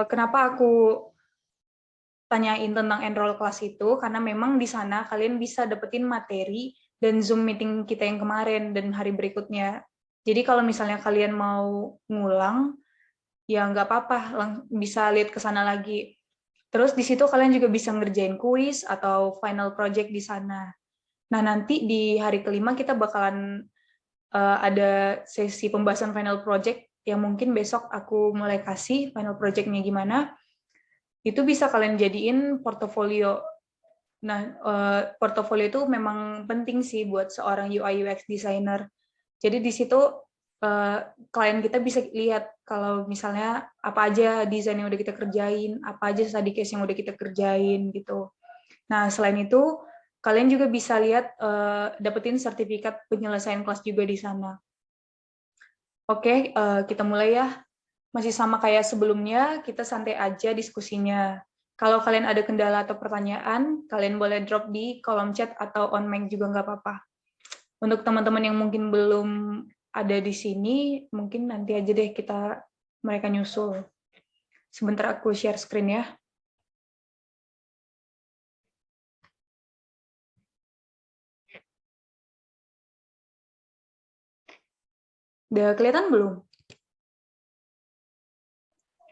Kenapa aku tanyain tentang enroll kelas itu, karena memang di sana kalian bisa dapetin materi dan Zoom meeting kita yang kemarin dan hari berikutnya. Jadi kalau misalnya kalian mau ngulang, ya nggak apa-apa, bisa lihat ke sana lagi. Terus di situ kalian juga bisa ngerjain kuis atau final project di sana. Nah, nanti di hari kelima kita bakalan ada sesi pembahasan final project yang mungkin besok aku mulai kasih final project-nya gimana. Itu bisa kalian jadiin portofolio. Nah, portofolio itu memang penting sih buat seorang UI UX designer. Jadi di situ klien kita bisa lihat kalau misalnya apa aja desain yang udah kita kerjain, apa aja study case yang udah kita kerjain gitu. Nah, selain itu kalian juga bisa lihat dapetin sertifikat penyelesaian kelas juga di sana. Oke, kita mulai ya. Masih sama kayak sebelumnya, kita santai aja diskusinya. Kalau kalian ada kendala atau pertanyaan, kalian boleh drop di kolom chat atau on mic juga nggak apa-apa. Untuk teman-teman yang mungkin belum ada di sini, mungkin nanti aja deh mereka nyusul. Sebentar aku share screen ya. Udah kelihatan belum?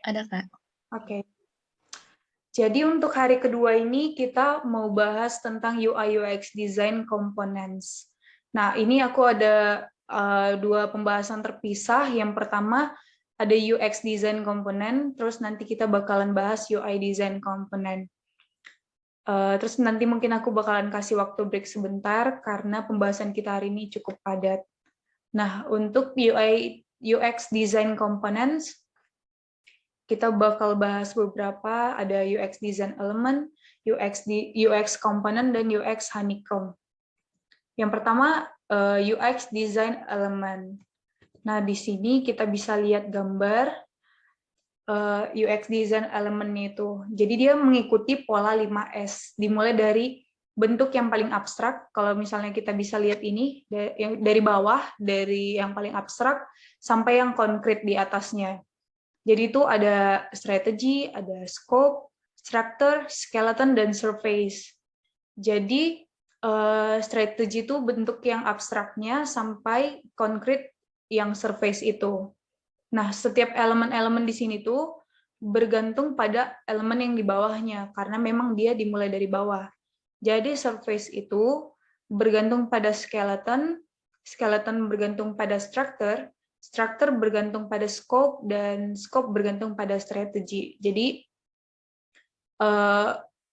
Ada, Kak. Oke. Jadi untuk hari kedua ini kita mau bahas tentang UI UX Design Components. Nah, ini aku ada dua pembahasan terpisah. Yang pertama ada UX Design Component, terus nanti kita bakalan bahas UI Design Component. Terus nanti mungkin aku bakalan kasih waktu break sebentar karena pembahasan kita hari ini cukup padat. Nah, untuk UI UX Design Components, kita bakal bahas beberapa, ada UX Design Element, UX Component, dan UX Honeycomb. Yang pertama, UX Design Element. Nah, di sini kita bisa lihat gambar UX Design Element itu. Jadi dia mengikuti pola 5S, dimulai dari bentuk yang paling abstrak. Kalau misalnya kita bisa lihat ini, dari bawah, dari yang paling abstrak, sampai yang konkret di atasnya. Jadi itu ada strategi, ada scope, structure, skeleton, dan surface. Jadi strategi itu bentuk yang abstraknya sampai konkret yang surface itu. Nah, setiap elemen-elemen di sini tuh bergantung pada elemen yang di bawahnya, karena memang dia dimulai dari bawah. Jadi surface itu bergantung pada skeleton, skeleton bergantung pada structure, struktur bergantung pada scope, dan scope bergantung pada strategi. Jadi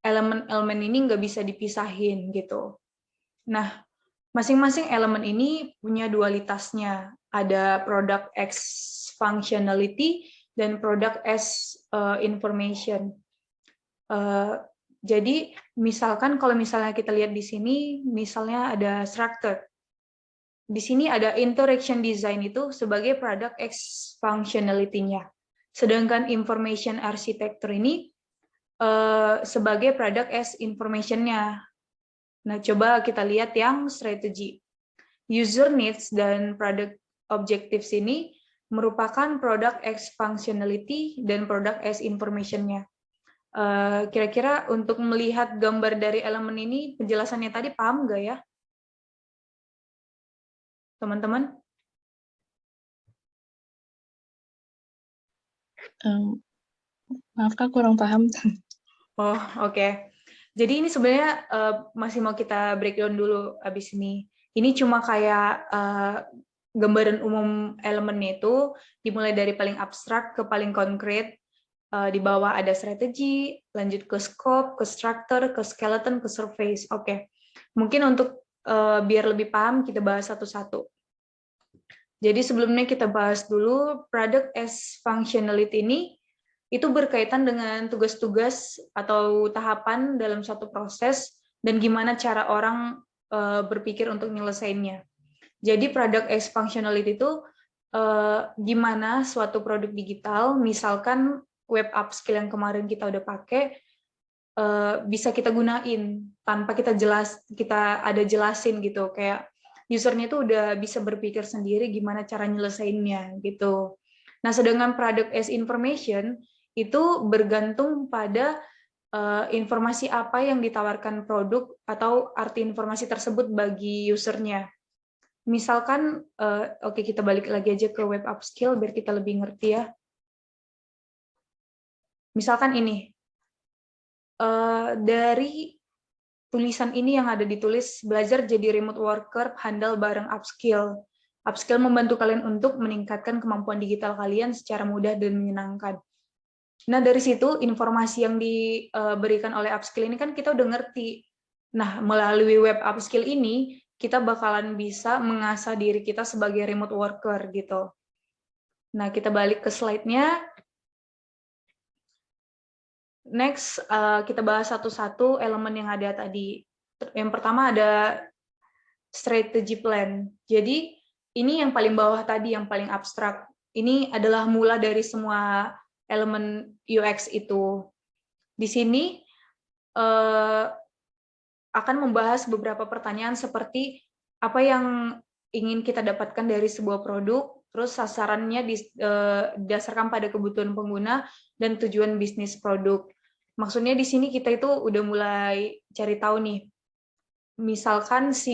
elemen-elemen ini nggak bisa dipisahin gitu. Nah, masing-masing elemen ini punya dualitasnya. Ada product X functionality dan product S information. Jadi misalkan kalau misalnya kita lihat di sini, misalnya ada structure. Di sini ada interaction design itu sebagai product X functionality-nya. Sedangkan information architecture ini sebagai product S information-nya. Nah, coba kita lihat yang strategi. User needs dan product objectives ini merupakan product X functionality dan product S information-nya. Kira-kira untuk melihat gambar dari elemen ini, penjelasannya tadi paham nggak ya? Teman-teman? Maaf Kak, kurang paham. Oh, oke. Jadi ini sebenarnya masih mau kita breakdown dulu abis ini. Ini cuma kayak gambaran umum elemennya itu dimulai dari paling abstrak ke paling konkret. Di bawah ada strategi, lanjut ke scope, ke structure, ke skeleton, ke surface. Oke. Mungkin untuk biar lebih paham kita bahas satu-satu. Jadi sebelumnya kita bahas dulu product as functionality ini itu berkaitan dengan tugas-tugas atau tahapan dalam suatu proses dan gimana cara orang berpikir untuk nyelesainnya. Jadi product as functionality itu gimana suatu produk digital, misalkan web upskill yang kemarin kita udah pakai, bisa kita gunain tanpa kita ada jelasin gitu, kayak usernya itu udah bisa berpikir sendiri gimana cara nyelesainnya gitu. Nah, sedangkan product as information itu bergantung pada informasi apa yang ditawarkan produk atau arti informasi tersebut bagi usernya. Misalkan, oke, kita balik lagi aja ke web upskill biar kita lebih ngerti ya. Misalkan ini, dari tulisan ini yang ada ditulis, belajar jadi remote worker, handal bareng upskill. Upskill membantu kalian untuk meningkatkan kemampuan digital kalian secara mudah dan menyenangkan. Nah, dari situ informasi yang diberikan oleh upskill ini kan kita udah ngerti. Nah, melalui web upskill ini, kita bakalan bisa mengasah diri kita sebagai remote worker gitu. Nah, kita balik ke slide-nya. Next, kita bahas satu-satu elemen yang ada tadi. Yang pertama ada strategy plan. Jadi, ini yang paling bawah tadi, yang paling abstrak. Ini adalah mula dari semua elemen UX itu. Di sini akan membahas beberapa pertanyaan seperti apa yang ingin kita dapatkan dari sebuah produk, terus sasarannya didasarkan pada kebutuhan pengguna dan tujuan bisnis produk. Maksudnya di sini kita itu udah mulai cari tahu nih, misalkan si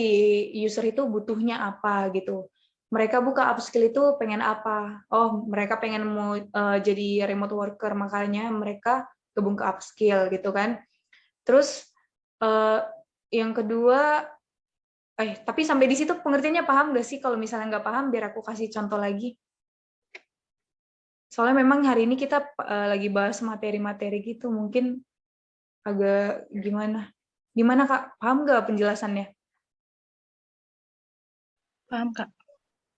user itu butuhnya apa gitu. Mereka buka upskill itu pengen apa? Oh, mereka pengen mau jadi remote worker, makanya mereka gabung ke upskill gitu kan. Terus yang kedua, tapi sampai di situ pengertiannya paham nggak sih? Kalau misalnya nggak paham, biar aku kasih contoh lagi. Soalnya memang hari ini kita lagi bahas materi-materi gitu, mungkin agak gimana. Gimana Kak? Paham nggak penjelasannya? Paham, Kak.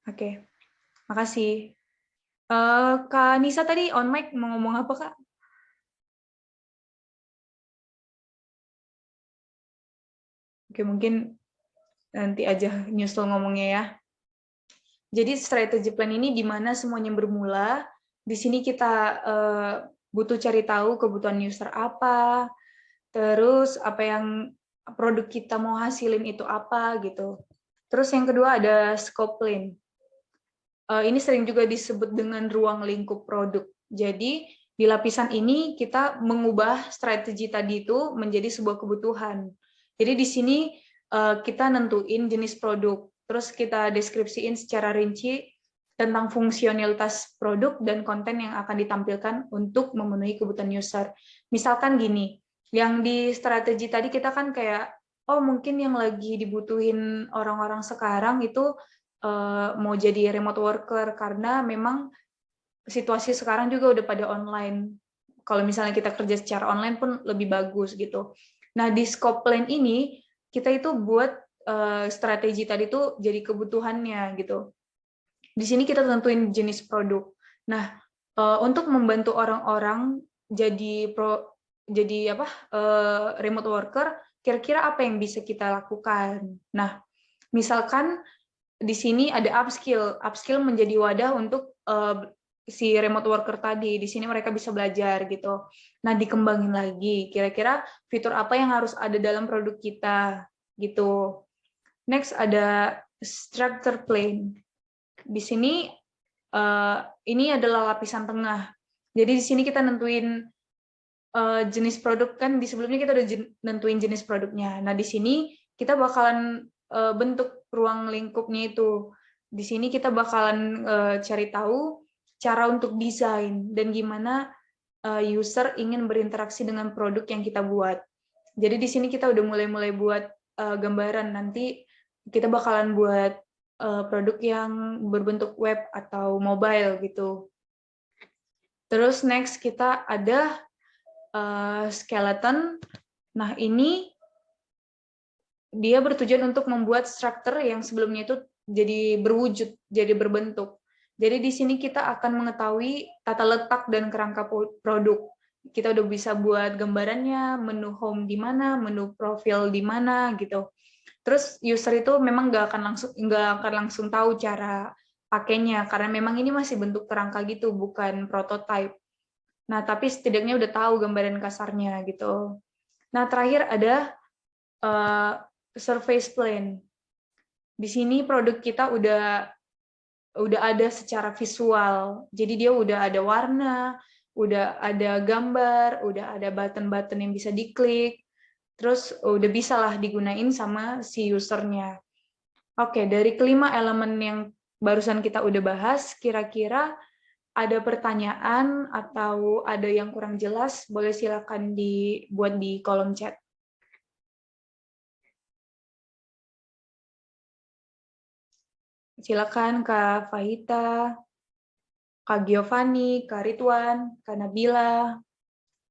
Oke, makasih. Kak Nisa tadi on mic mau ngomong apa Kak? Oke, mungkin nanti aja nyusul ngomongnya ya. Jadi strategi plan ini di mana semuanya bermula. Di sini kita butuh cari tahu kebutuhan user apa, terus apa yang produk kita mau hasilin itu apa gitu. Terus yang kedua ada scope plan. Ini sering juga disebut dengan ruang lingkup produk. Jadi di lapisan ini kita mengubah strategi tadi itu menjadi sebuah kebutuhan. Jadi di sini kita nentuin jenis produk, terus kita deskripsiin secara rinci tentang fungsionalitas produk dan konten yang akan ditampilkan untuk memenuhi kebutuhan user. Misalkan gini, yang di strategi tadi kita kan kayak, oh mungkin yang lagi dibutuhin orang-orang sekarang itu mau jadi remote worker karena memang situasi sekarang juga udah pada online. Kalau misalnya kita kerja secara online pun lebih bagus gitu. Nah, di scope plan ini kita itu buat strategi tadi tuh jadi kebutuhannya gitu. Di sini kita tentuin jenis produk. Nah, untuk membantu orang-orang jadi remote worker, kira-kira apa yang bisa kita lakukan? Nah, misalkan di sini ada upskill. Upskill menjadi wadah untuk si remote worker tadi. Di sini mereka bisa belajar gitu. Nah, dikembangin lagi. Kira-kira fitur apa yang harus ada dalam produk kita gitu. Next ada structure plan. Di sini ini adalah lapisan tengah. Jadi di sini kita nentuin jenis produk, kan di sebelumnya kita udah nentuin jenis produknya. Nah, di sini kita bakalan bentuk ruang lingkupnya itu. Di sini kita bakalan cari tahu cara untuk desain dan gimana user ingin berinteraksi dengan produk yang kita buat. Jadi di sini kita udah mulai buat gambaran, nanti kita bakalan buat produk yang berbentuk web atau mobile gitu. Terus next kita ada skeleton. Nah, ini dia bertujuan untuk membuat struktur yang sebelumnya itu jadi berwujud, jadi berbentuk. Jadi di sini kita akan mengetahui tata letak dan kerangka produk. Kita udah bisa buat gambarannya, menu home di mana, menu profil di mana gitu. Terus user itu memang nggak akan langsung tahu cara pakainya karena memang ini masih bentuk kerangka gitu, bukan prototype. Nah, tapi setidaknya udah tahu gambaran kasarnya gitu. Nah, terakhir ada surface plan. Di sini produk kita udah ada secara visual. Jadi dia udah ada warna, udah ada gambar, udah ada button-button yang bisa diklik, terus udah bisa lah digunain sama si usernya. Oke, dari kelima elemen yang barusan kita udah bahas, kira-kira ada pertanyaan atau ada yang kurang jelas, boleh silakan dibuat di kolom chat. Silakan Kak Fahita, Kak Giovanni, Kak Ridwan, Kak Nabila,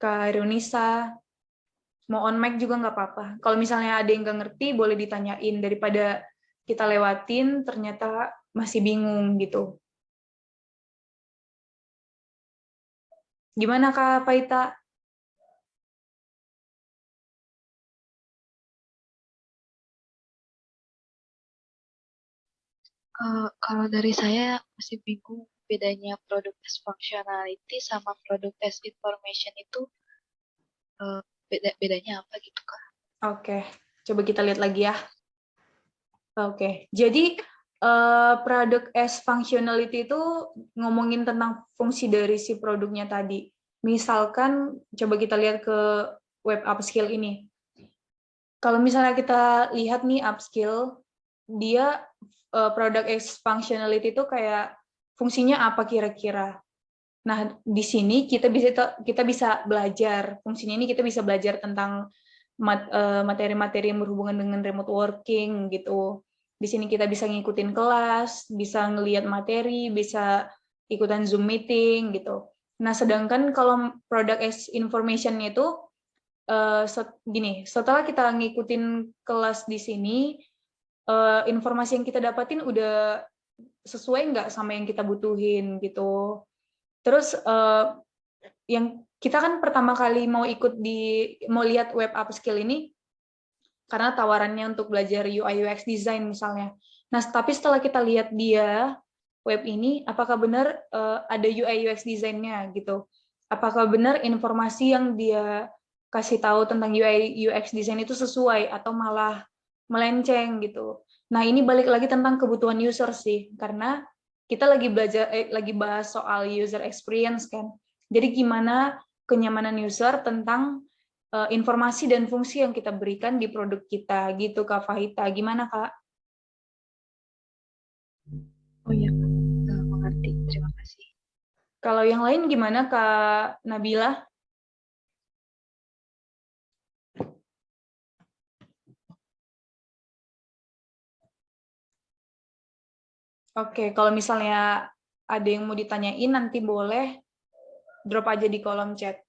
Kak Irunisa. Mau on mic juga nggak apa-apa. Kalau misalnya ada yang nggak ngerti, boleh ditanyain daripada kita lewatin, ternyata masih bingung gitu. Gimana Kak Fahita? Kalau dari saya masih bingung bedanya produk as functionality sama produk as information itu bedanya apa gitu Kak? Oke, coba kita lihat lagi ya. Oke, jadi product as functionality itu ngomongin tentang fungsi dari si produknya tadi. Misalkan, coba kita lihat ke web upskill ini. Kalau misalnya kita lihat nih upskill, dia product as functionality itu kayak fungsinya apa kira-kira. Nah, di sini kita bisa belajar. Fungsinya ini kita bisa belajar tentang materi-materi yang berhubungan dengan remote working gitu. Di sini kita bisa ngikutin kelas, bisa ngelihat materi, bisa ikutan Zoom meeting gitu. Nah, sedangkan kalau product as information itu gini, setelah kita ngikutin kelas di sini, informasi yang kita dapatin udah sesuai nggak sama yang kita butuhin gitu. Terus yang kita kan pertama kali mau lihat web upskill ini karena tawarannya untuk belajar UI UX design misalnya. Nah, tapi setelah kita lihat dia web ini, apakah benar ada UI UX desainnya gitu? Apakah benar informasi yang dia kasih tahu tentang UI UX design itu sesuai atau malah melenceng gitu? Nah, ini balik lagi tentang kebutuhan user sih, karena kita lagi bahas soal user experience kan. Jadi gimana kenyamanan user tentang informasi dan fungsi yang kita berikan di produk kita gitu Kak Fahita. Gimana Kak? Oh iya Kak, mengerti. Terima kasih. Kalau yang lain gimana Kak Nabila? Oke, kalau misalnya ada yang mau ditanyain nanti boleh drop aja di kolom chat.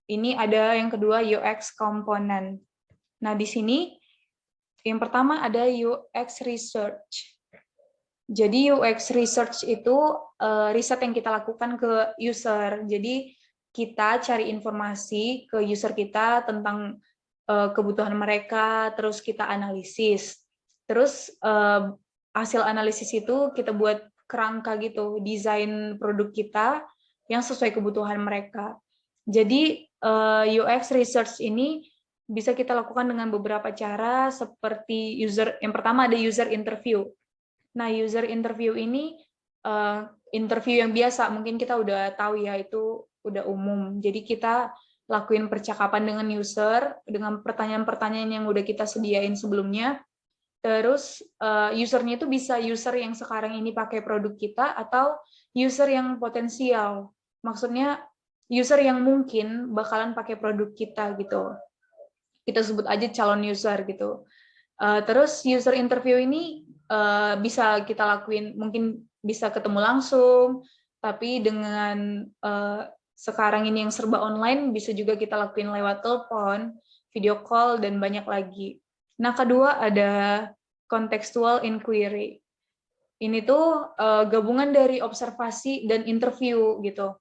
Ini ada yang kedua UX component. Nah, di sini yang pertama ada UX research. Jadi UX research itu riset yang kita lakukan ke user. Jadi kita cari informasi ke user kita tentang kebutuhan mereka, terus kita analisis. Terus hasil analisis itu kita buat kerangka gitu, desain produk kita yang sesuai kebutuhan mereka. Jadi UX research ini bisa kita lakukan dengan beberapa cara seperti yang pertama ada user interview. Nah, user interview ini interview yang biasa, mungkin kita udah tahu ya, itu udah umum. Jadi kita lakuin percakapan dengan user, dengan pertanyaan-pertanyaan yang udah kita sediain sebelumnya. Terus usernya itu bisa user yang sekarang ini pakai produk kita, atau user yang potensial. Maksudnya user yang mungkin bakalan pakai produk kita gitu. Kita sebut aja calon user gitu. Terus user interview ini bisa kita lakuin, mungkin bisa ketemu langsung, tapi dengan sekarang ini yang serba online, bisa juga kita lakuin lewat telepon, video call, dan banyak lagi. Nah, kedua ada contextual inquiry. Ini tuh gabungan dari observasi dan interview gitu.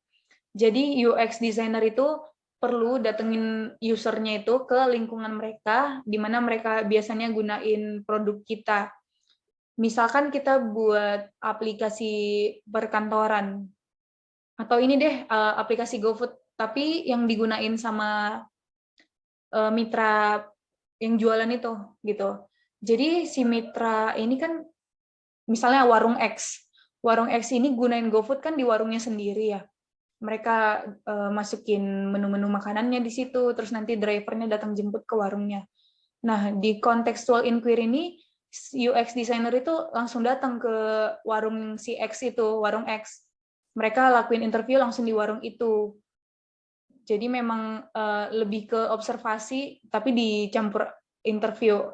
Jadi UX designer itu perlu datengin usernya itu ke lingkungan mereka, di mana mereka biasanya gunain produk kita. Misalkan kita buat aplikasi perkantoran, atau ini deh aplikasi GoFood, tapi yang digunain sama mitra yang jualan itu gitu. Jadi si mitra ini kan misalnya warung X. Warung X ini gunain GoFood kan di warungnya sendiri ya. mereka masukin menu-menu makanannya di situ, terus nanti drivernya datang jemput ke warungnya. Nah, di contextual inquiry ini, UX designer itu langsung datang ke warung si X itu, warung X. Mereka lakuin interview langsung di warung itu. Jadi memang lebih ke observasi, tapi dicampur interview.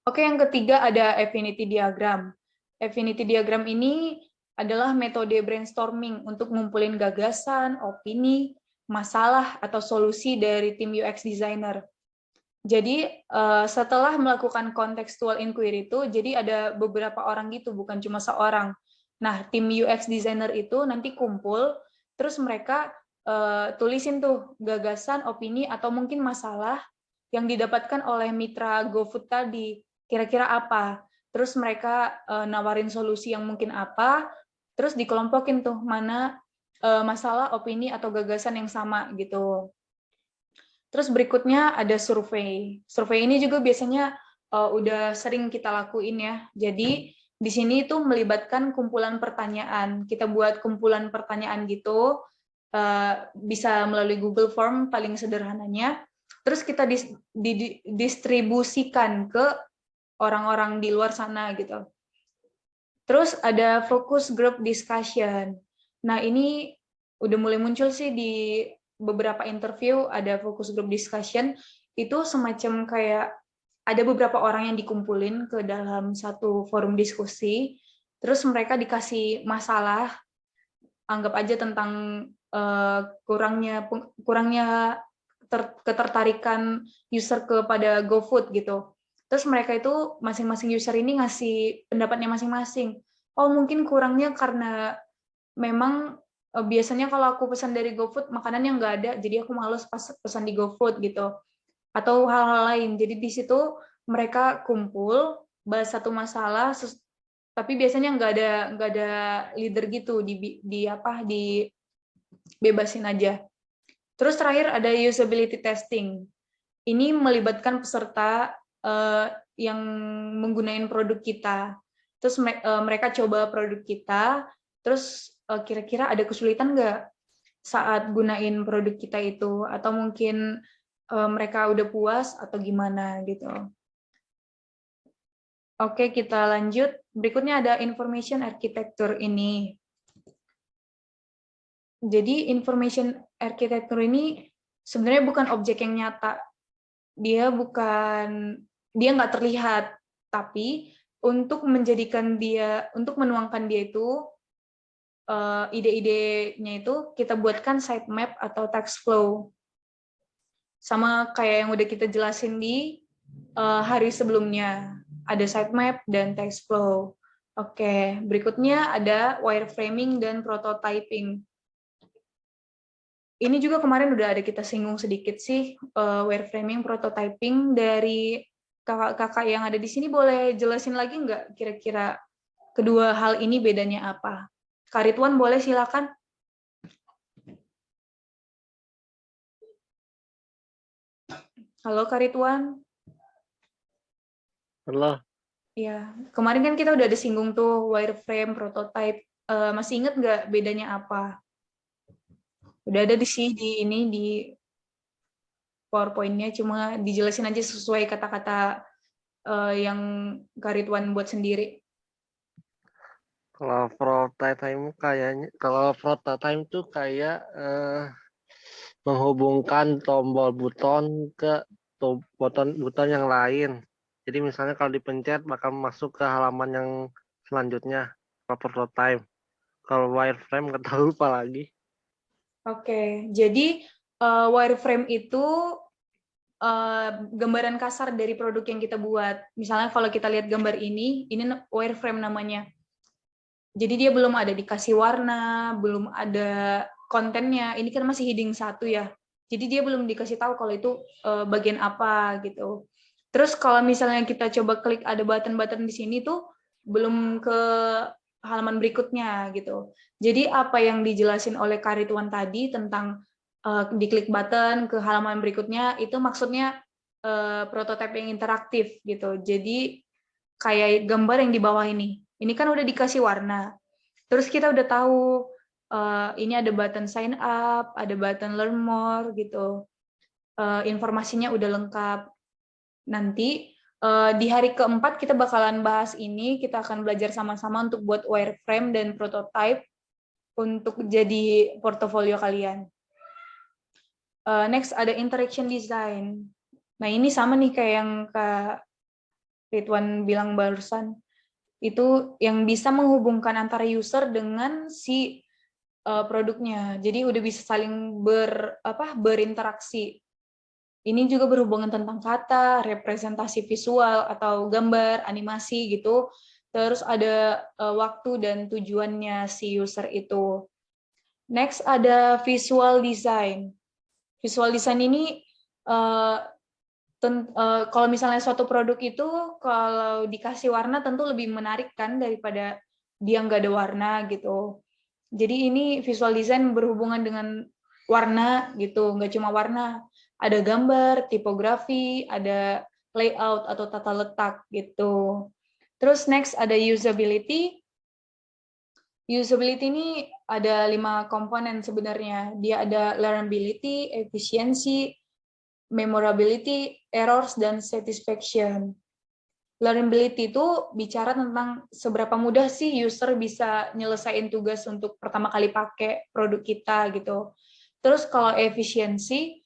Oke, yang ketiga ada affinity diagram. Affinity diagram ini adalah metode brainstorming untuk ngumpulin gagasan, opini, masalah, atau solusi dari tim UX designer. Jadi setelah melakukan contextual inquiry itu, jadi ada beberapa orang gitu, bukan cuma seorang. Nah, tim UX designer itu nanti kumpul, terus mereka tulisin tuh gagasan, opini, atau mungkin masalah yang didapatkan oleh mitra GoFood tadi. Kira-kira apa? Terus mereka nawarin solusi yang mungkin apa, terus dikelompokin tuh mana masalah, opini, atau gagasan yang sama gitu. Terus berikutnya ada survei. Survei ini juga biasanya udah sering kita lakuin ya. Jadi di sini itu melibatkan kumpulan pertanyaan. Kita buat kumpulan pertanyaan gitu, bisa melalui Google Form paling sederhananya. Terus kita distribusikan ke orang-orang di luar sana gitu. Terus ada focus group discussion. Nah, ini udah mulai muncul sih di beberapa interview, ada focus group discussion, itu semacam kayak ada beberapa orang yang dikumpulin ke dalam satu forum diskusi, terus mereka dikasih masalah, anggap aja tentang kurangnya ketertarikan user kepada GoFood gitu. Terus mereka itu masing-masing user ini ngasih pendapatnya masing-masing. Oh, mungkin kurangnya karena memang biasanya kalau aku pesan dari GoFood makanannya nggak ada, jadi aku males pas pesan di GoFood gitu. Atau hal-hal lain. Jadi di situ mereka kumpul bahas satu masalah, tapi biasanya nggak ada leader gitu, dibebasin aja. Terus terakhir ada usability testing. Ini melibatkan peserta yang menggunakan produk kita. Terus mereka coba produk kita, terus kira-kira ada kesulitan nggak saat gunain produk kita itu, atau mungkin mereka udah puas atau gimana gitu. Oke, kita lanjut. Berikutnya ada information architecture ini. Jadi information architecture ini sebenarnya bukan objek yang nyata. Dia nggak terlihat, tapi untuk menuangkan dia itu ide-idenya itu kita buatkan sitemap atau text flow. Sama kayak yang udah kita jelasin di hari sebelumnya. Ada sitemap dan text flow. Oke, berikutnya ada wireframing dan prototyping. Ini juga kemarin udah ada kita singgung sedikit sih, wireframing, prototyping. Dari kakak-kakak yang ada di sini boleh jelasin lagi nggak kira-kira kedua hal ini bedanya apa? Kak Ridwan boleh silakan. Halo Kak Ridwan. Halo. Ya, kemarin kan kita udah ada singgung tuh wireframe, prototype. Masih inget nggak bedanya apa? Udah ada di PowerPoint-nya, cuma dijelasin aja sesuai kata-kata yang Kak Ridwan buat sendiri. Kalau prototype tuh kayak menghubungkan tombol buton ke buton yang lain. Jadi misalnya kalau dipencet bakal masuk ke halaman yang selanjutnya. Kalau prototype. Kalau wireframe nggak tahu apa lagi. Oke, jadi wireframe itu gambaran kasar dari produk yang kita buat. Misalnya kalau kita lihat gambar ini wireframe namanya. Jadi dia belum ada dikasih warna, belum ada kontennya. Ini kan masih heading 1 ya. Jadi dia belum dikasih tahu kalau itu bagian apa gitu. Terus kalau misalnya kita coba klik ada button-button di sini tuh belum ke halaman berikutnya gitu. Jadi apa yang dijelasin oleh Kak Ridwan tadi tentang diklik button ke halaman berikutnya itu maksudnya prototipe yang interaktif gitu. Jadi kayak gambar yang di bawah ini. Ini kan udah dikasih warna. Terus kita udah tahu Ini ada button sign up, ada button learn more gitu. Informasinya udah lengkap. Nanti di hari keempat kita bakalan bahas ini, kita akan belajar sama-sama untuk buat wireframe dan prototype untuk jadi portofolio kalian. Next ada interaction design. Nah ini sama nih kayak yang Kak Ridwan bilang barusan. Itu yang bisa menghubungkan antara user dengan si produknya. Jadi udah bisa saling berinteraksi. Ini juga berhubungan tentang kata, representasi visual atau gambar, animasi gitu. Terus ada waktu dan tujuannya si user itu. Next ada visual design. Visual design ini kalau misalnya suatu produk itu kalau dikasih warna tentu lebih menarik kan daripada dia nggak ada warna gitu. Jadi ini visual design berhubungan dengan warna gitu, nggak cuma warna. Ada gambar, tipografi, ada layout atau tata letak gitu. Terus next ada usability. Usability ini ada 5 komponen sebenarnya. Dia ada learnability, efficiency, memorability, errors, dan satisfaction. Learnability itu bicara tentang seberapa mudah sih user bisa nyelesain tugas untuk pertama kali pakai produk kita gitu. Terus kalau efisiensi,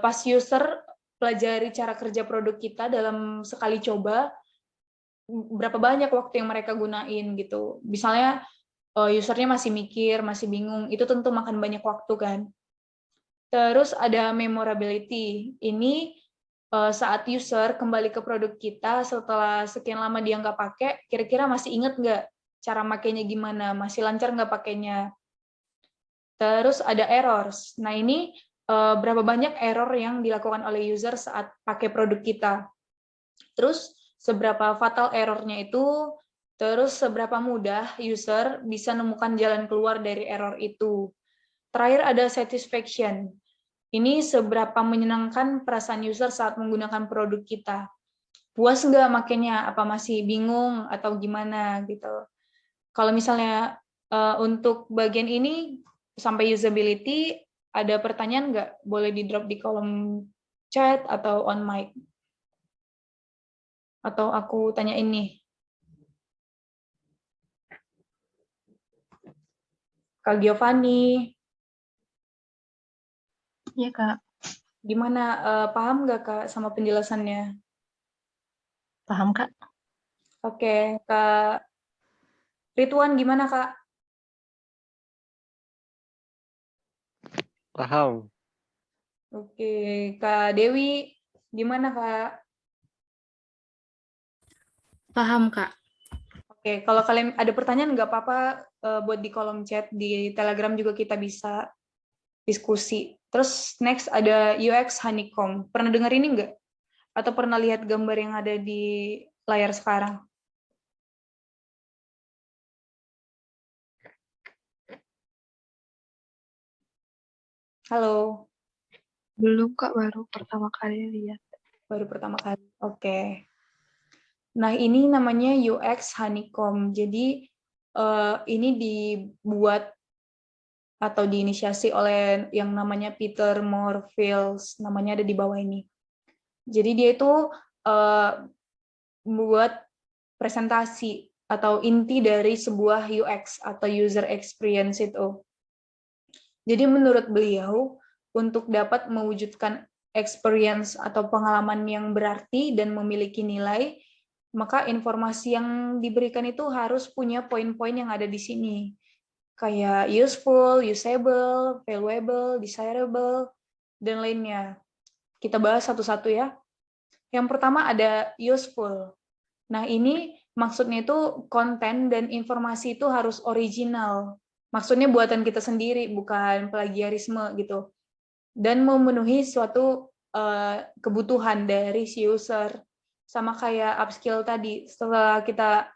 pas user pelajari cara kerja produk kita dalam sekali coba, berapa banyak waktu yang mereka gunain gitu. Misalnya usernya masih mikir, masih bingung, itu tentu makan banyak waktu kan. Terus ada memorability. Ini saat user kembali ke produk kita setelah sekian lama dia nggak pakai, kira-kira masih inget nggak cara makainya gimana, masih lancar nggak pakainya. Terus ada errors. Nah ini berapa banyak error yang dilakukan oleh user saat pakai produk kita. Terus seberapa fatal errornya itu, terus seberapa mudah user bisa nemukan jalan keluar dari error itu. Terakhir ada satisfaction. Ini seberapa menyenangkan perasaan user saat menggunakan produk kita. Puas nggak makainya? Apa masih bingung atau gimana gitu. Kalau misalnya untuk bagian ini sampai usability, ada pertanyaan nggak? Boleh di drop di kolom chat atau on mic. Atau aku tanya ini. Kak Giovanni, Iya, Kak. gimana? Paham nggak Kak sama penjelasannya? Paham, Kak? Oke, Kak Ridwan gimana Kak? Paham. Oke, Kak Dewi gimana Kak? Paham, Kak. Oke, kalau kalian ada pertanyaan nggak apa-apa buat di kolom chat, di Telegram juga kita bisa diskusi. Terus next ada UX Honeycomb. Pernah dengar ini nggak? Atau pernah lihat gambar yang ada di layar sekarang? Halo, Belum, Kak. Baru pertama kali lihat. baru pertama kali. Oke. Nah, ini namanya UX Honeycomb. Jadi ini dibuat atau diinisiasi oleh yang namanya Peter Moorfields, namanya ada di bawah ini. Jadi dia itu membuat presentasi atau inti dari sebuah UX atau user experience itu. Jadi menurut beliau, untuk dapat mewujudkan experience atau pengalaman yang berarti dan memiliki nilai, maka informasi yang diberikan itu harus punya poin-poin yang ada di sini. Kayak useful, usable, valuable, desirable, dan lainnya. Kita bahas satu-satu ya. Yang pertama ada useful. Nah, ini maksudnya itu konten dan informasi itu harus original. Maksudnya buatan kita sendiri, bukan plagiarisme gitu. Dan memenuhi suatu kebutuhan dari si user. Sama kayak upskill tadi, setelah kita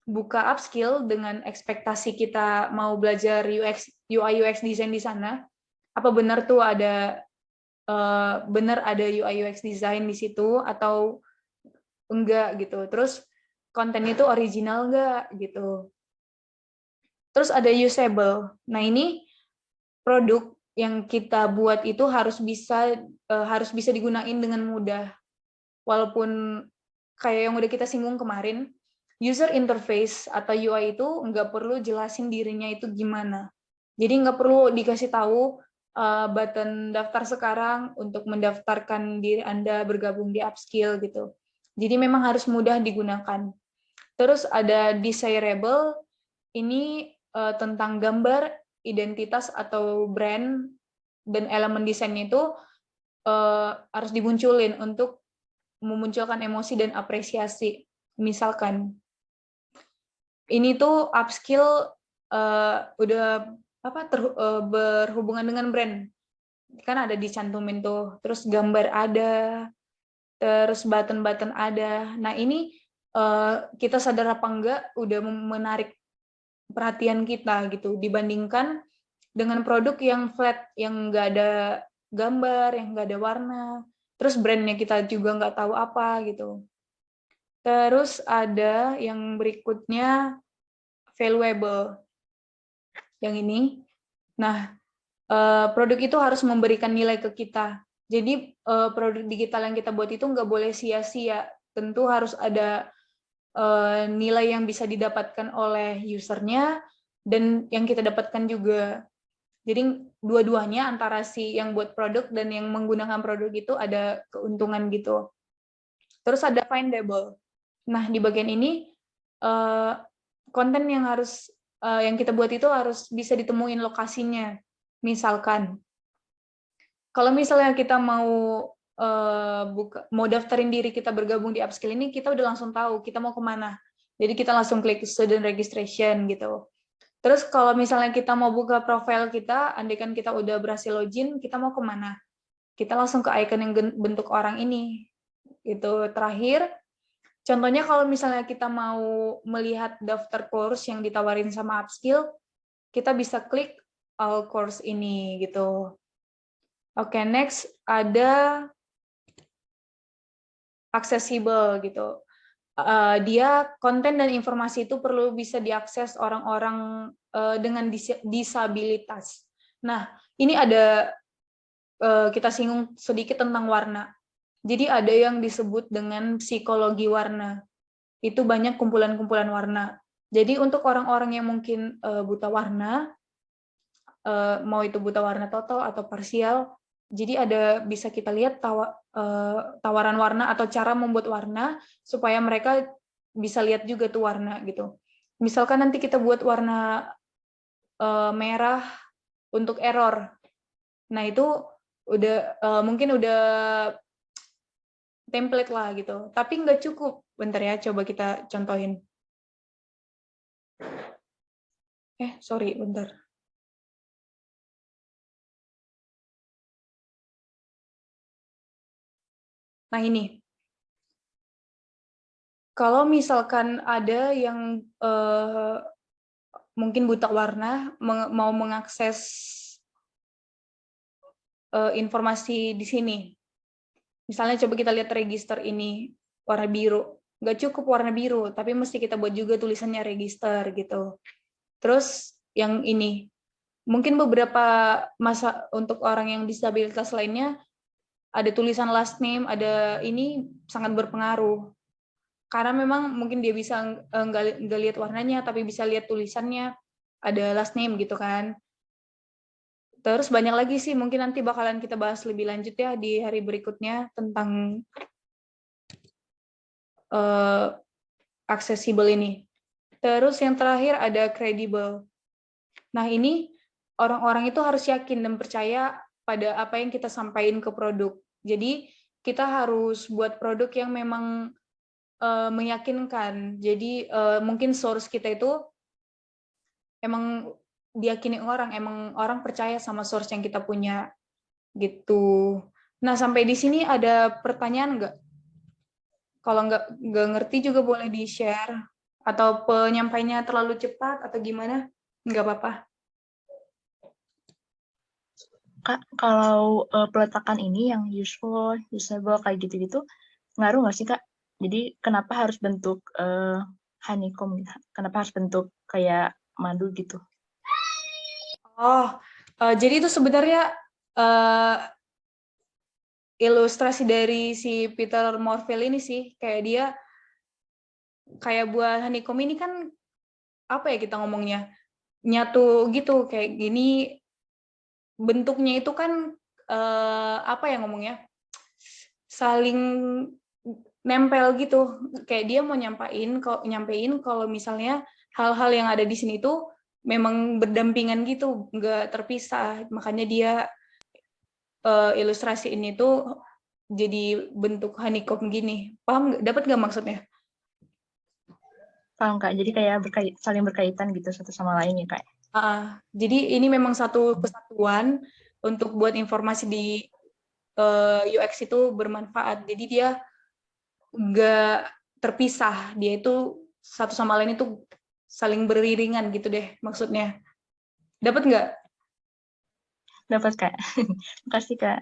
buka upskill dengan ekspektasi kita mau belajar UI UX design di sana, apa benar tuh ada UI UX design di situ atau enggak gitu. Terus konten itu original enggak gitu. Terus ada usable. Nah, ini produk yang kita buat itu harus bisa digunain dengan mudah. Walaupun kayak yang udah kita singgung kemarin, user interface atau UI itu nggak perlu jelasin dirinya itu gimana. Jadi nggak perlu dikasih tahu button daftar sekarang untuk mendaftarkan diri Anda bergabung di Upskill gitu. Jadi memang harus mudah digunakan. Terus ada desirable, ini tentang gambar, identitas atau brand, dan elemen desainnya itu harus dimunculin untuk memunculkan emosi dan apresiasi. Misalkan, ini tuh upskill udah berhubungan dengan brand. Kan ada dicantumin tuh, terus gambar ada, terus button-button ada. Nah, ini kita sadar apa enggak udah menarik perhatian kita gitu dibandingkan dengan produk yang flat, yang nggak ada gambar, yang nggak ada warna, terus brandnya kita juga nggak tahu apa gitu. Terus ada yang berikutnya valuable, yang ini. Nah, produk itu harus memberikan nilai ke kita. Jadi produk digital yang kita buat itu nggak boleh sia-sia. Tentu harus ada nilai yang bisa didapatkan oleh usernya dan yang kita dapatkan juga. Jadi dua-duanya antara si yang buat produk dan yang menggunakan produk itu ada keuntungan gitu. Terus ada findable. Nah, di bagian ini konten yang kita buat itu harus bisa ditemuin lokasinya. Misalkan, kalau misalnya kita mau daftarin diri kita bergabung di Upskill ini, kita udah langsung tahu kita mau kemana. Jadi kita langsung klik student registration gitu. Terus kalau misalnya kita mau buka profil kita, andaikan kita udah berhasil login, kita mau kemana? Kita langsung ke icon yang bentuk orang ini. Itu terakhir, contohnya kalau misalnya kita mau melihat daftar course yang ditawarin sama Upskill, kita bisa klik all course ini gitu. Oke, next ada accessible gitu. Dia konten dan informasi itu perlu bisa diakses orang-orang dengan disabilitas. Nah, ini ada kita singgung sedikit tentang warna. Jadi ada yang disebut dengan psikologi warna. Itu banyak kumpulan-kumpulan warna. Jadi untuk orang-orang yang mungkin buta warna, mau itu buta warna total atau parsial, jadi bisa kita lihat tawaran warna atau cara membuat warna supaya mereka bisa lihat juga tuh warna gitu. Misalkan nanti kita buat warna merah untuk error. Nah, itu mungkin udah template lah gitu. Tapi nggak cukup. Bentar ya, coba kita contohin. Sorry, bentar. Nah, ini. Kalau misalkan ada yang mungkin buta warna, mau mengakses informasi di sini. Misalnya coba kita lihat register ini, warna biru. Nggak cukup warna biru, tapi mesti kita buat juga tulisannya register gitu. Terus yang ini, mungkin beberapa masa untuk orang yang disabilitas lainnya, ada tulisan last name, ada ini sangat berpengaruh. Karena memang mungkin dia bisa nggak lihat warnanya, tapi bisa lihat tulisannya, ada last name gitu kan. Terus banyak lagi sih, mungkin nanti bakalan kita bahas lebih lanjut ya di hari berikutnya tentang accessible ini. Terus yang terakhir ada credible. Nah, ini orang-orang itu harus yakin dan percaya pada apa yang kita sampaikan ke produk. Jadi kita harus buat produk yang memang meyakinkan. Jadi mungkin source kita itu emang diyakini orang, emang orang percaya sama source yang kita punya gitu. Nah, sampai di sini ada pertanyaan nggak? Kalau nggak ngerti juga boleh di-share. Atau penyampainya terlalu cepat atau gimana? Nggak apa-apa. Kak, kalau peletakan ini yang useful, usable kayak gitu-gitu, ngaruh nggak sih, Kak? Jadi kenapa harus bentuk honeycomb? Kenapa harus bentuk kayak madu gitu. Oh, jadi itu sebenarnya eh, ilustrasi dari si Peter Morville ini sih, kayak dia kayak buah honeycomb ini kan apa ya kita ngomongnya, nyatu gitu kayak gini, bentuknya itu kan apa ya ngomongnya, saling nempel gitu, kayak dia mau nyampein kalau misalnya hal-hal yang ada di sini tuh memang berdampingan gitu, nggak terpisah, makanya dia ilustrasi ini tuh jadi bentuk honeycomb gini. Paham? Dapat nggak maksudnya? Paham Kak? Jadi kayak saling berkaitan gitu satu sama lain ya Kak. Jadi ini memang satu kesatuan untuk buat informasi di UX itu bermanfaat. Jadi dia nggak terpisah. Dia itu satu sama lain itu saling beriringan gitu deh maksudnya. Dapat nggak? Dapat Kak. Makasih Kak.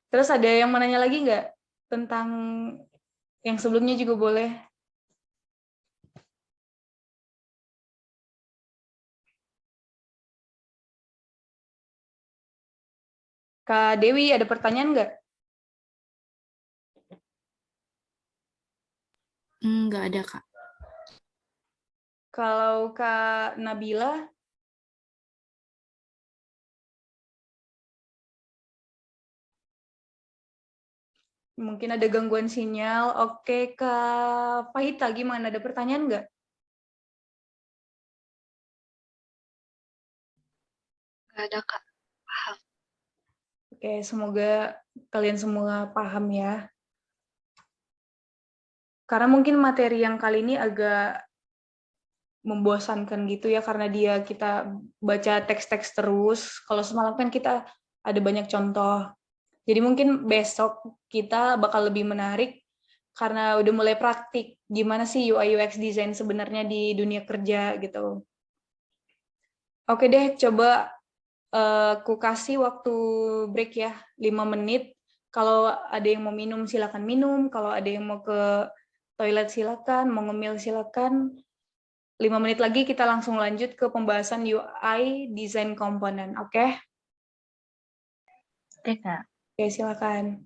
Terus ada yang mau nanya lagi nggak tentang yang sebelumnya juga boleh. Kak Dewi, ada pertanyaan nggak? Nggak ada, Kak. Kalau Kak Nabila, mungkin ada gangguan sinyal. Oke, Kak Fahita, gimana? Ada pertanyaan nggak? Nggak ada, Kak. Paham. Oke, semoga kalian semua paham ya. Karena mungkin materi yang kali ini agak membosankan gitu ya, karena kita baca teks-teks terus. Kalau semalam kan kita ada banyak contoh. Jadi mungkin besok kita bakal lebih menarik karena udah mulai praktik gimana sih UI UX design sebenarnya di dunia kerja gitu. Oke deh, coba aku kasih waktu break ya, 5 menit. Kalau ada yang mau minum silakan minum, kalau ada yang mau ke toilet silakan, mau ngemil silakan. 5 menit lagi kita langsung lanjut ke pembahasan UI design komponen, oke? Oke Kak. Oke, silakan.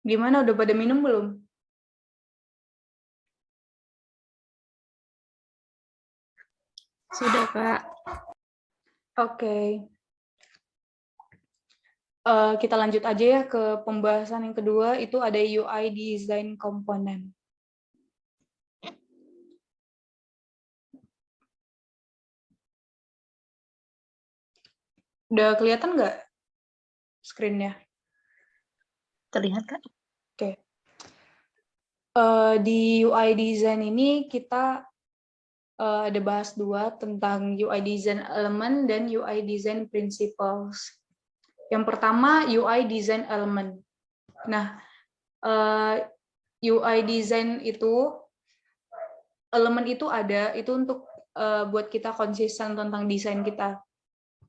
Gimana, udah pada minum belum? Sudah, Kak. Oke. Kita lanjut aja ya ke pembahasan yang kedua, itu ada UI Design Component. Udah kelihatan nggak screen-nya? Terlihat, Kak? Oke. Di UI Design ini kita ada bahas dua tentang UI Design Element dan UI Design Principles. Yang pertama, UI Design Element. Nah, UI Design itu, elemen itu ada, itu untuk buat kita konsisten tentang desain kita.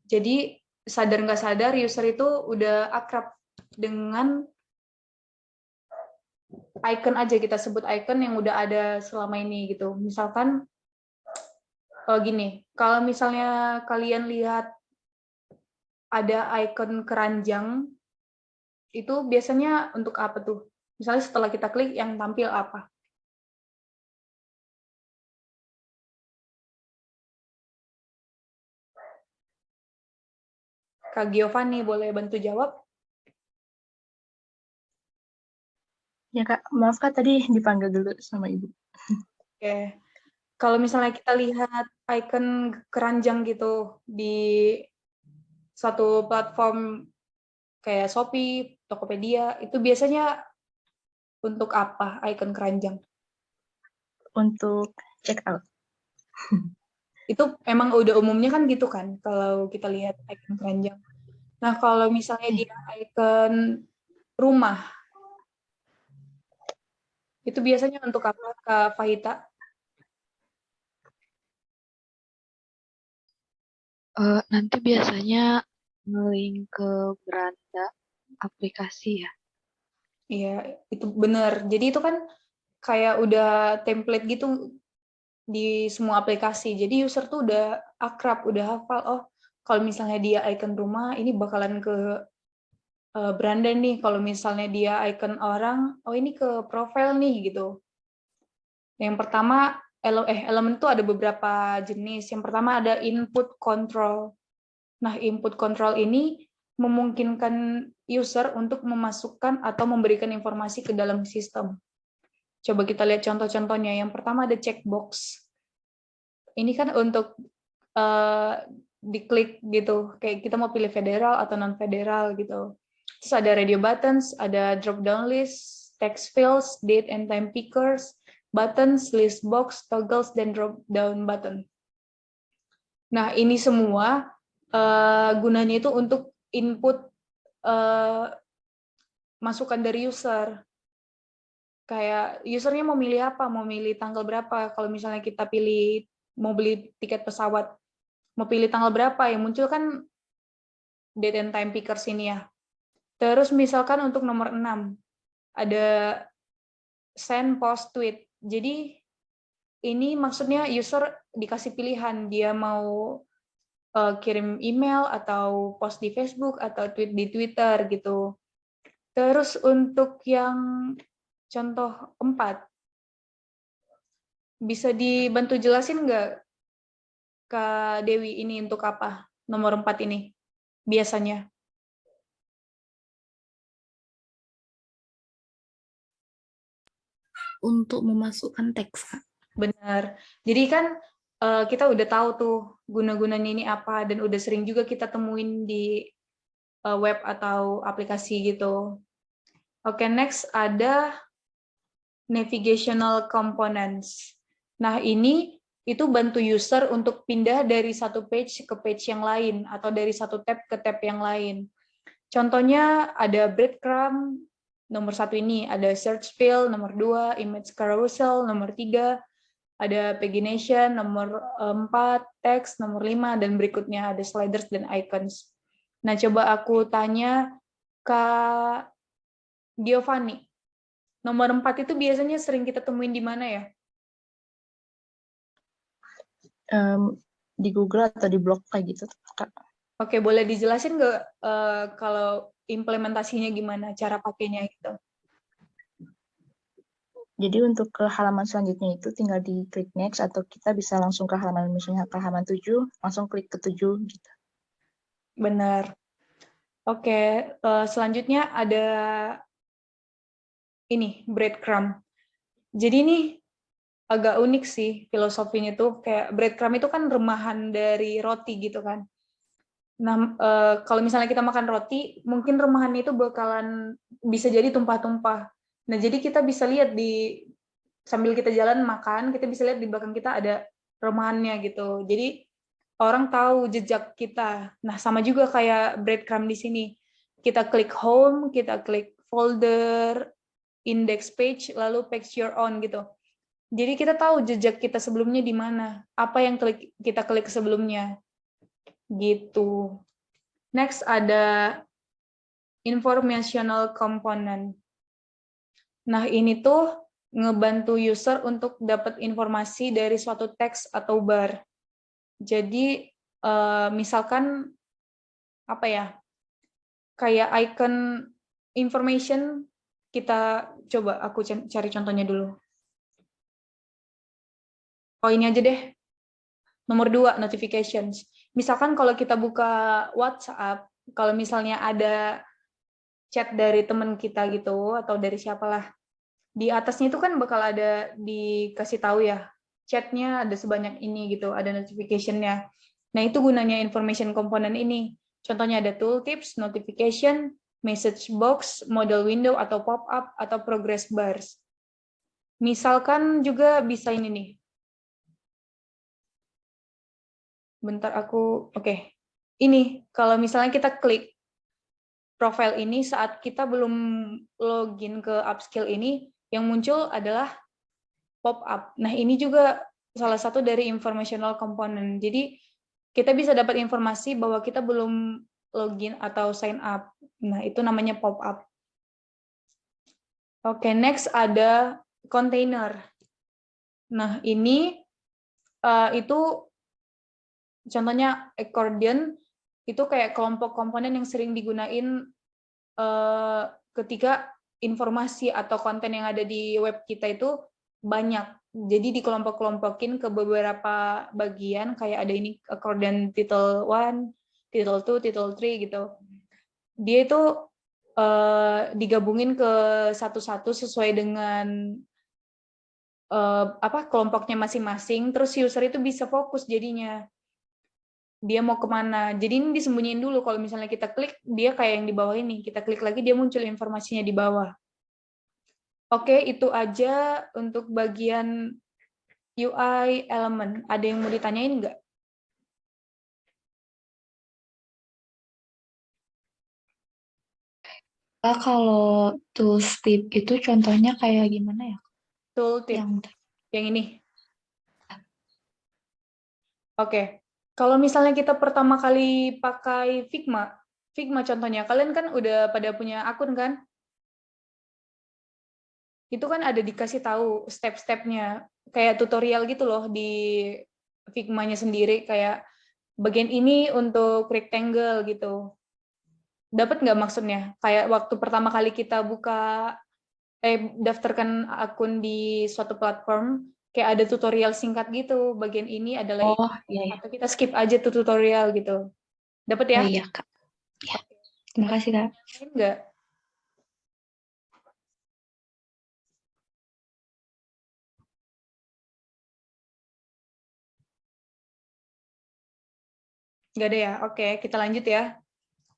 Jadi, sadar nggak sadar, user itu udah akrab dengan icon aja, kita sebut icon yang udah ada selama ini gitu. Misalkan, gini, kalau misalnya kalian lihat ada icon keranjang, itu biasanya untuk apa tuh? Misalnya setelah kita klik yang tampil apa? Kak Giovanni boleh bantu jawab? Ya, Kak. Maaf, Kak, tadi dipanggil dulu sama Ibu. Oke. Kalau misalnya kita lihat icon keranjang gitu di satu platform kayak Shopee, Tokopedia, itu biasanya untuk apa icon keranjang? Untuk check out. Itu emang udah umumnya kan gitu kan, kalau kita lihat icon keranjang. Nah, kalau misalnya dia icon rumah, itu biasanya untuk apa, Kak Fahita? Nanti biasanya nge-link ke beranda aplikasi ya. Iya, itu benar. Jadi itu kan kayak udah template gitu di semua aplikasi. Jadi user tuh udah akrab, udah hafal, oh kalau misalnya dia icon rumah, ini bakalan ke beranda nih. Kalau misalnya dia icon orang, oh ini ke profile nih gitu. Yang pertama, elemen itu ada beberapa jenis. Yang pertama ada input control. Nah, input control ini memungkinkan user untuk memasukkan atau memberikan informasi ke dalam sistem. Coba kita lihat contoh-contohnya. Yang pertama ada checkbox. Ini kan untuk diklik gitu, kayak kita mau pilih federal atau non federal gitu. Terus ada radio buttons, ada drop down list, text fields, date and time pickers, buttons, list box, toggles, dan drop down button. Nah, ini semua gunanya itu untuk input masukan dari user. Kayak usernya mau milih apa, mau milih tanggal berapa. Kalau misalnya kita pilih mau beli tiket pesawat, mau pilih tanggal berapa, yang muncul kan date and time pickers ini ya. Terus misalkan untuk nomor 6, ada send, post, tweet. Jadi ini maksudnya user dikasih pilihan, dia mau kirim email atau post di Facebook atau tweet di Twitter gitu. Terus untuk yang contoh 4, bisa dibantu jelasin nggak Kak Dewi ini untuk apa? Nomor 4 ini biasanya. Untuk memasukkan teks, Kak. Benar. Jadi kan kita udah tahu tuh guna-gunanya ini apa, dan udah sering juga kita temuin di web atau aplikasi gitu. Oke, next ada navigational components. Nah, ini itu bantu user untuk pindah dari satu page ke page yang lain, atau dari satu tab ke tab yang lain. Contohnya ada breadcrumb, nomor 1 ini, ada search field, nomor 2, image carousel, nomor 3, ada pagination, nomor 4, text, nomor 5, dan berikutnya ada sliders dan icons. Nah, coba aku tanya Kak Giovanni, nomor 4 itu biasanya sering kita temuin di mana ya? Di Google atau di blog kayak gitu, Kak. Oke, boleh dijelasin nggak kalau implementasinya gimana, cara pakainya gitu? Jadi untuk ke halaman selanjutnya itu tinggal di klik next atau kita bisa langsung ke halaman misalnya ke halaman 7, langsung klik ke 7 gitu. Benar. Oke, selanjutnya ada ini breadcrumb. Jadi ini agak unik sih filosofinya tuh, kayak breadcrumb itu kan remahan dari roti gitu kan. Nah, kalau misalnya kita makan roti, mungkin remahan itu bakalan bisa jadi tumpah-tumpah. Nah, jadi kita bisa lihat sambil kita jalan makan, kita bisa lihat di belakang kita ada remahannya gitu. Jadi orang tahu jejak kita. Nah, sama juga kayak breadcrumb di sini. Kita klik home, kita klik folder, index page, lalu page your own gitu. Jadi kita tahu jejak kita sebelumnya di mana, apa yang kita klik sebelumnya. Gitu. Next ada informational component. Nah, ini tuh ngebantu user untuk dapat informasi dari suatu teks atau bar. Jadi misalkan apa ya? Kayak icon information, kita coba aku cari contohnya dulu. Oh, ini aja deh. Nomor 2, notifications. Misalkan kalau kita buka WhatsApp, kalau misalnya ada chat dari teman kita gitu, atau dari siapalah, di atasnya itu kan bakal ada dikasih tahu ya, chatnya ada sebanyak ini gitu, ada notification-nya. Nah, itu gunanya information component ini. Contohnya ada tooltips, notification, message box, modal window atau pop-up, atau progress bars. Misalkan juga bisa ini nih. Bentar aku, oke. Ini, kalau misalnya kita klik profile ini saat kita belum login ke upskill ini, yang muncul adalah pop-up. Nah, ini juga salah satu dari informational component. Jadi, kita bisa dapat informasi bahwa kita belum login atau sign up. Nah, itu namanya pop-up. Oke, next ada container. Nah, ini itu contohnya accordion, itu kayak kelompok komponen yang sering digunain ketika informasi atau konten yang ada di web kita itu banyak. Jadi dikelompok-kelompokin ke beberapa bagian, kayak ada ini accordion title 1, title 2, title 3 gitu. Dia itu digabungin ke satu-satu sesuai dengan kelompoknya masing-masing, terus user itu bisa fokus jadinya. Dia mau kemana. Jadi ini disembunyiin dulu, kalau misalnya kita klik, dia kayak yang di bawah ini. Kita klik lagi, dia muncul informasinya di bawah. Oke, itu aja untuk bagian UI element. Ada yang mau ditanyain nggak? Kalau tooltip itu contohnya kayak gimana ya? Tooltip. Yang Yang ini. Oke. Kalau misalnya kita pertama kali pakai Figma contohnya, kalian kan udah pada punya akun kan? Itu kan ada dikasih tahu step-stepnya, kayak tutorial gitu loh di Figma-nya sendiri, kayak bagian ini untuk rectangle gitu. Dapat nggak maksudnya? Kayak waktu pertama kali kita daftarkan akun di suatu platform, kayak ada tutorial singkat gitu, bagian ini adalah ini, iya. atau kita skip aja tuh tutorial gitu. Dapat ya? Oh iya, Kak. Ya. Terima kasih, Kak. Enggak. Enggak ada ya? Oke, kita lanjut ya.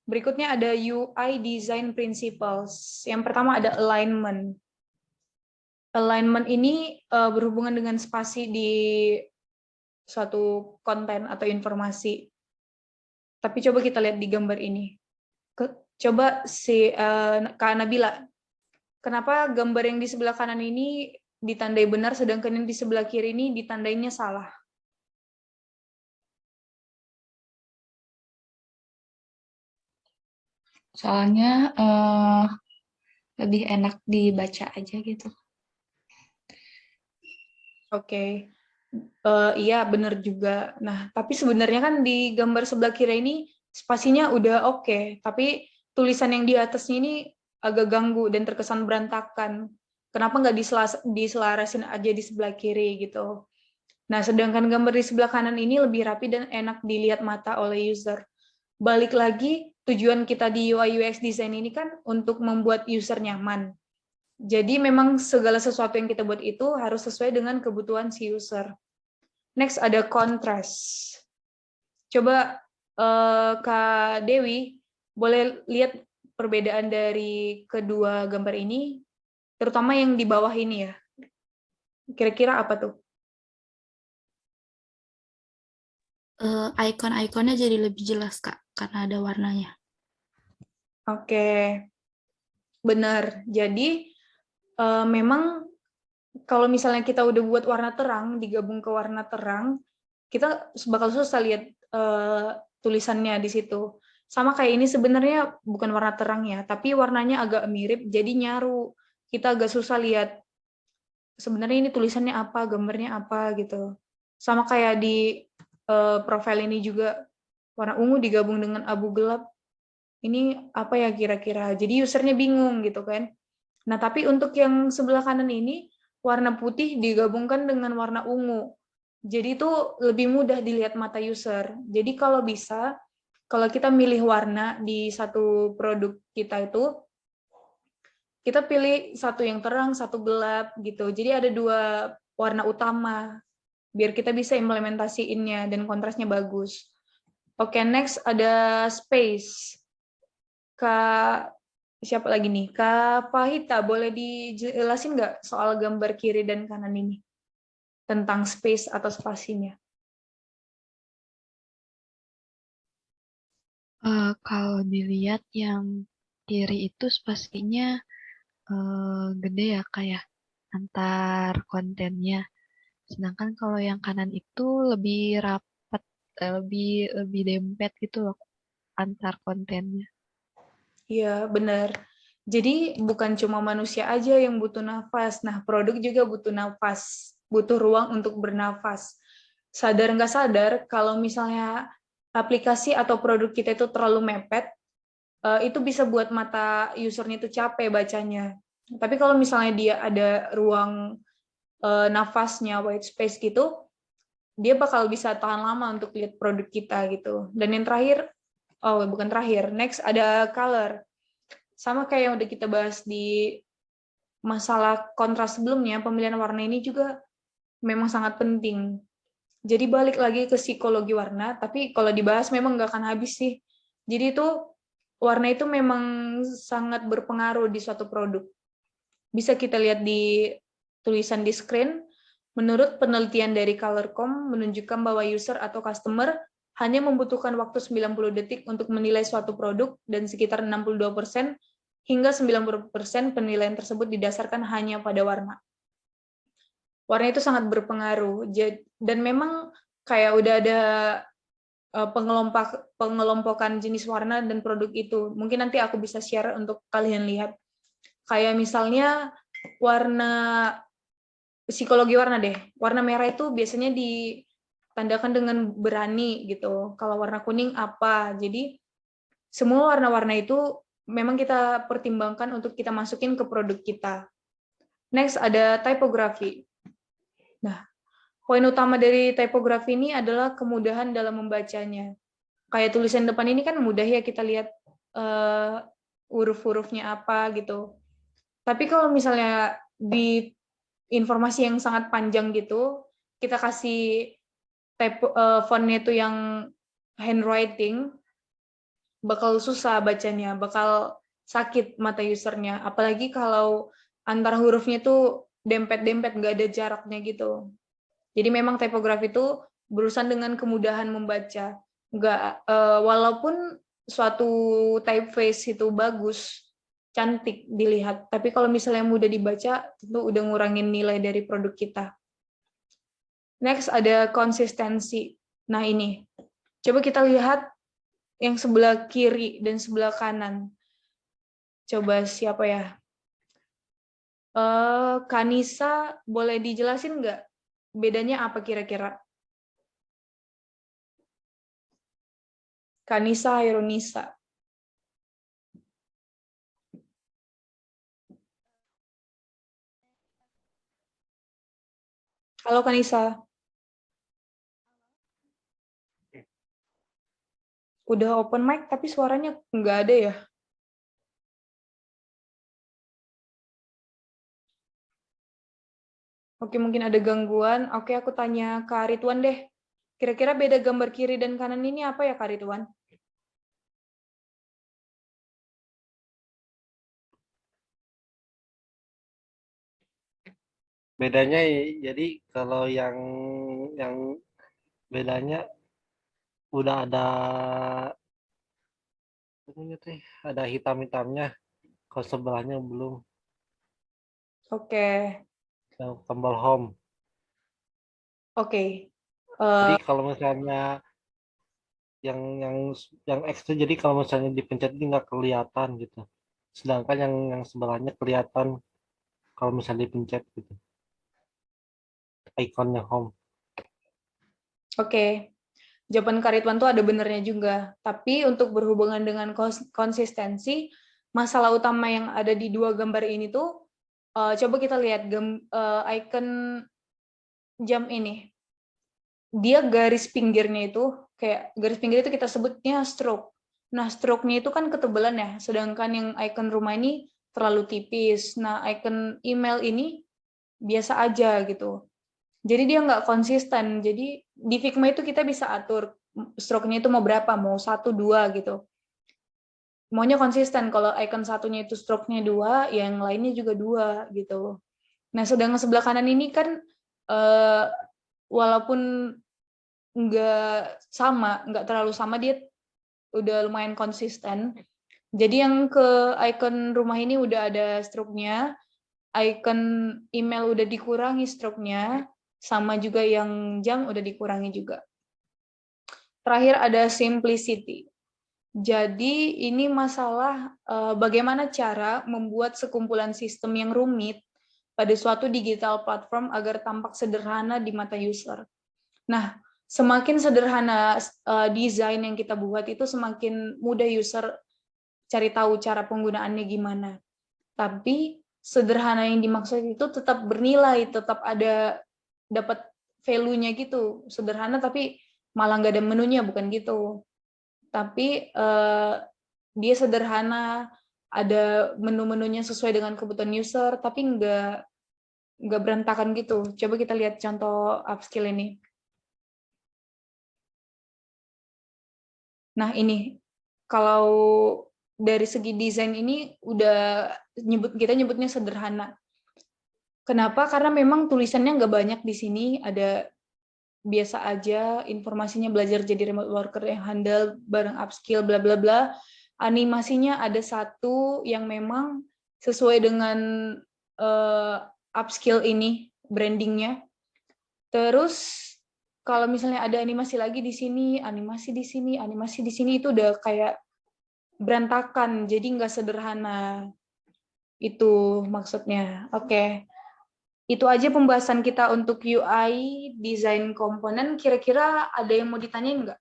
Berikutnya ada UI Design Principles. Yang pertama ada alignment. Alignment ini berhubungan dengan spasi di suatu konten atau informasi. Tapi coba kita lihat di gambar ini. Coba Kak Nabila, kenapa gambar yang di sebelah kanan ini ditandai benar, sedangkan yang di sebelah kiri ini ditandainya salah? Soalnya lebih enak dibaca aja gitu. Oke. Iya, benar juga. Nah, tapi sebenarnya kan di gambar sebelah kiri ini spasinya udah oke, tapi tulisan yang di atasnya ini agak ganggu dan terkesan berantakan. Kenapa nggak diselarasin aja di sebelah kiri gitu. Nah, sedangkan gambar di sebelah kanan ini lebih rapi dan enak dilihat mata oleh user. Balik lagi, tujuan kita di UI UX design ini kan untuk membuat user nyaman. Jadi memang segala sesuatu yang kita buat itu harus sesuai dengan kebutuhan si user. Next ada contrast. Coba Kak Dewi, boleh lihat perbedaan dari kedua gambar ini, terutama yang di bawah ini ya. Kira-kira apa tuh? Icon-iconnya jadi lebih jelas, Kak, karena ada warnanya. Oke, benar. Jadi memang kalau misalnya kita udah buat warna terang, digabung ke warna terang, kita bakal susah lihat tulisannya di situ. Sama kayak ini sebenarnya bukan warna terang ya, tapi warnanya agak mirip, jadi nyaru. Kita agak susah lihat sebenarnya ini tulisannya apa, gambarnya apa gitu. Sama kayak di profil ini juga, warna ungu digabung dengan abu gelap, ini apa ya kira-kira. Jadi usernya bingung gitu kan. Nah, tapi untuk yang sebelah kanan ini, warna putih digabungkan dengan warna ungu. Jadi itu lebih mudah dilihat mata user. Jadi kalau bisa, kalau kita milih warna di satu produk kita itu, kita pilih satu yang terang, satu gelap gitu. Jadi ada dua warna utama, biar kita bisa implementasiinnya dan kontrasnya bagus. Oke, next ada space. Kak, siapa lagi nih? Kak Fahita, boleh dijelasin nggak soal gambar kiri dan kanan ini? Tentang space atau spasinya. Kalau dilihat yang kiri itu spasinya gede ya kayak antar kontennya. Sedangkan kalau yang kanan itu lebih rapat, lebih dempet gitu loh antar kontennya. Iya, benar. Jadi bukan cuma manusia aja yang butuh nafas. Nah, produk juga butuh nafas, butuh ruang untuk bernafas. Sadar nggak sadar, kalau misalnya aplikasi atau produk kita itu terlalu mepet, itu bisa buat mata usernya itu capek bacanya. Tapi kalau misalnya dia ada ruang nafasnya, white space gitu, dia bakal bisa tahan lama untuk lihat produk kita gitu. Dan yang terakhir, oh bukan terakhir, next ada color. Sama kayak yang udah kita bahas di masalah kontras sebelumnya, pemilihan warna ini juga memang sangat penting. Jadi balik lagi ke psikologi warna, tapi kalau dibahas memang nggak akan habis sih. Jadi itu warna itu memang sangat berpengaruh di suatu produk. Bisa kita lihat di tulisan di screen, menurut penelitian dari Colorcom menunjukkan bahwa user atau customer hanya membutuhkan waktu 90 detik untuk menilai suatu produk dan sekitar 62% hingga 90% penilaian tersebut didasarkan hanya pada warna. Warna itu sangat berpengaruh dan memang kayak udah ada pengelompokan jenis warna dan produk itu. Mungkin nanti aku bisa share untuk kalian lihat. Kayak misalnya warna psikologi warna deh. Warna merah itu biasanya ditandakan dengan berani gitu. Kalau warna kuning apa? Jadi semua warna-warna itu memang kita pertimbangkan untuk kita masukin ke produk kita. Next ada typography. Nah, poin utama dari typography ini adalah kemudahan dalam membacanya. Kayak tulisan depan ini kan mudah ya kita lihat huruf-hurufnya apa gitu. Tapi kalau misalnya di informasi yang sangat panjang gitu, kita kasih fontnya itu yang handwriting, bakal susah bacanya, bakal sakit mata usernya. Apalagi kalau antar hurufnya tuh dempet-dempet, nggak ada jaraknya gitu. Jadi memang tipografi itu berurusan dengan kemudahan membaca. Walaupun suatu typeface itu bagus, cantik dilihat, tapi kalau misalnya mudah dibaca, tentu udah ngurangin nilai dari produk kita. Next ada konsistensi. Nah ini, coba kita lihat yang sebelah kiri dan sebelah kanan. Coba siapa ya? Kanisa, boleh dijelasin nggak bedanya apa kira-kira? Kanisa, Ironisa. Halo Kanisa. Udah open mic tapi suaranya nggak ada ya? Oke, mungkin ada gangguan. Oke, aku tanya Kak Ridwan deh. Kira-kira beda gambar kiri dan kanan ini apa ya Kak Ridwan? Bedanya jadi kalau yang bedanya udah ada hitam-hitamnya, kalau sebelahnya belum. Oke, Yang tombol home. oke. Jadi kalau misalnya yang yang yang X itu jadi kalau misalnya dipencet ini nggak kelihatan gitu. Sedangkan yang sebelahnya kelihatan kalau misalnya dipencet gitu. Ikonnya home. Oke. Jawaban Kak Ridwan tuh ada benernya juga. Tapi untuk berhubungan dengan konsistensi, masalah utama yang ada di dua gambar ini tuh, coba kita lihat icon jam ini. Dia garis pinggirnya itu, kayak garis pinggir itu kita sebutnya stroke. Nah, stroke-nya itu kan ketebalan ya, sedangkan yang icon rumah ini terlalu tipis. Nah, icon email ini biasa aja gitu. Jadi dia nggak konsisten. Jadi di Figma itu kita bisa atur stroke-nya itu mau berapa, mau 1, 2 gitu. Maunya konsisten. Kalau icon satunya itu stroke-nya 2, yang lainnya juga 2 gitu. Nah, sedangkan sebelah kanan ini kan walaupun nggak terlalu sama, dia udah lumayan konsisten. Jadi yang ke icon rumah ini udah ada stroke-nya, icon email udah dikurangi stroke-nya, sama juga yang jam udah dikurangi juga. Terakhir ada simplicity. Jadi ini masalah bagaimana cara membuat sekumpulan sistem yang rumit pada suatu digital platform agar tampak sederhana di mata user. Nah, semakin sederhana desain yang kita buat itu semakin mudah user cari tahu cara penggunaannya gimana. Tapi sederhana yang dimaksud itu tetap bernilai, tetap ada dapat value-nya gitu. Sederhana tapi malah nggak ada menunya, bukan gitu. Tapi dia sederhana, ada menu-menunya sesuai dengan kebutuhan user, tapi nggak berantakan gitu. Coba kita lihat contoh upskill ini. Nah, ini kalau dari segi desain ini udah kita nyebutnya sederhana. Kenapa? Karena memang tulisannya nggak banyak di sini, ada biasa aja, informasinya belajar jadi remote worker yang handal bareng upskill bla bla bla. Animasinya ada satu yang memang sesuai dengan upskill ini brandingnya. Terus kalau misalnya ada animasi lagi di sini, animasi di sini, animasi di sini, itu udah kayak berantakan, jadi nggak sederhana. Itu maksudnya. Oke. Itu aja pembahasan kita untuk UI, desain komponen. Kira-kira ada yang mau ditanyain nggak?